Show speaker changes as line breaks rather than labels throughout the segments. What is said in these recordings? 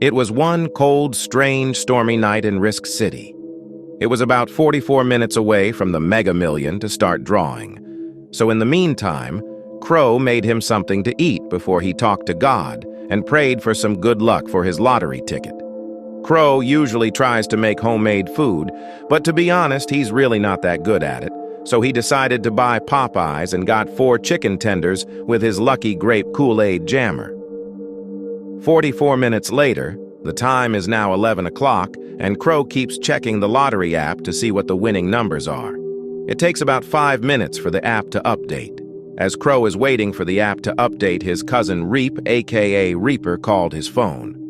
It was one cold, strange, stormy night in Risk City. It was about 44 minutes away from the Mega Million to start drawing. So in the meantime, Crow made him something to eat before he talked to God and prayed for some good luck for his lottery ticket. Crow usually tries to make homemade food, but to be honest, he's really not that good at it. So he decided to buy Popeyes and got 4 chicken tenders with his Lucky Grape Kool-Aid jammer. 44 minutes later, the time is now 11 o'clock, and Crow keeps checking the lottery app to see what the winning numbers are. It takes about 5 minutes for the app to update. As Crow is waiting for the app to update, his cousin Reap, aka Reaper, called his phone.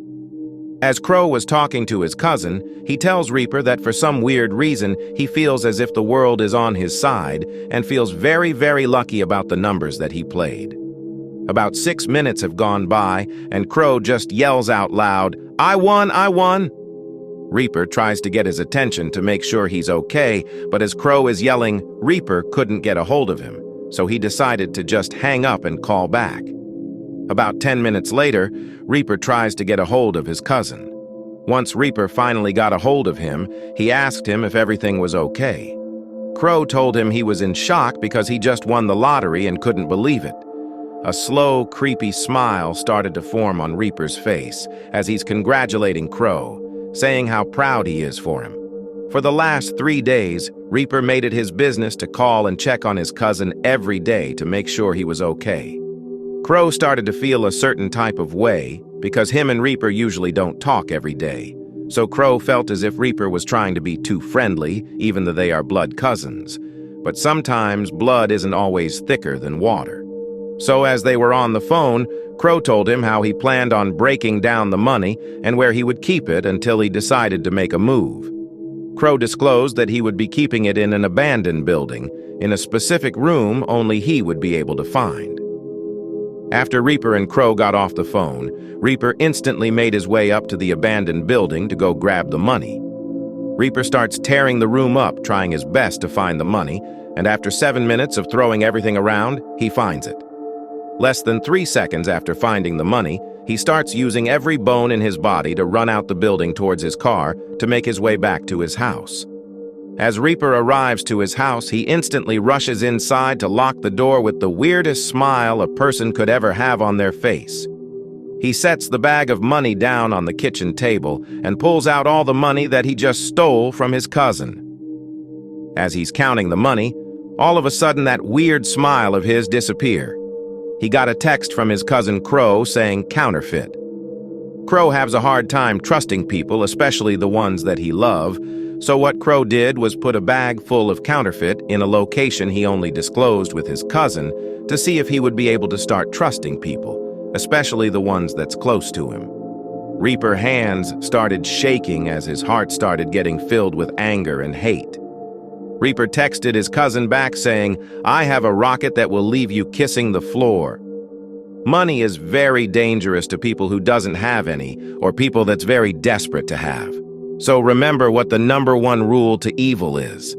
As Crow was talking to his cousin, he tells Reaper that for some weird reason, he feels as if the world is on his side and feels very, very lucky about the numbers that he played. About 6 minutes have gone by, and Crow just yells out loud, "I won, I won!" Reaper tries to get his attention to make sure he's okay, but as Crow is yelling, Reaper couldn't get a hold of him, so he decided to just hang up and call back. About 10 minutes later, Reaper tries to get a hold of his cousin. Once Reaper finally got a hold of him, he asked him if everything was okay. Crow told him he was in shock because he just won the lottery and couldn't believe it. A slow, creepy smile started to form on Reaper's face as he's congratulating Crow, saying how proud he is for him. For the last 3 days, Reaper made it his business to call and check on his cousin every day to make sure he was okay. Crow started to feel a certain type of way because him and Reaper usually don't talk every day. So Crow felt as if Reaper was trying to be too friendly, even though they are blood cousins. But sometimes blood isn't always thicker than water. So as they were on the phone, Crow told him how he planned on breaking down the money and where he would keep it until he decided to make a move. Crow disclosed that he would be keeping it in an abandoned building, in a specific room only he would be able to find. After Reaper and Crow got off the phone, Reaper instantly made his way up to the abandoned building to go grab the money. Reaper starts tearing the room up, trying his best to find the money, and after 7 minutes of throwing everything around, he finds it. Less than 3 seconds after finding the money, he starts using every bone in his body to run out the building towards his car to make his way back to his house. As Reaper arrives to his house, he instantly rushes inside to lock the door with the weirdest smile a person could ever have on their face. He sets the bag of money down on the kitchen table and pulls out all the money that he just stole from his cousin. As he's counting the money, all of a sudden that weird smile of his disappears. He got a text from his cousin Crow saying counterfeit. Crow has a hard time trusting people, especially the ones that he loves, so what Crow did was put a bag full of counterfeit in a location he only disclosed with his cousin to see if he would be able to start trusting people, especially the ones that's close to him. Reaper's hands started shaking as his heart started getting filled with anger and hate. Reaper texted his cousin back saying, "I have a rocket that will leave you kissing the floor." Money is very dangerous to people who doesn't have any, or people that's very desperate to have. So remember what the #1 rule to evil is.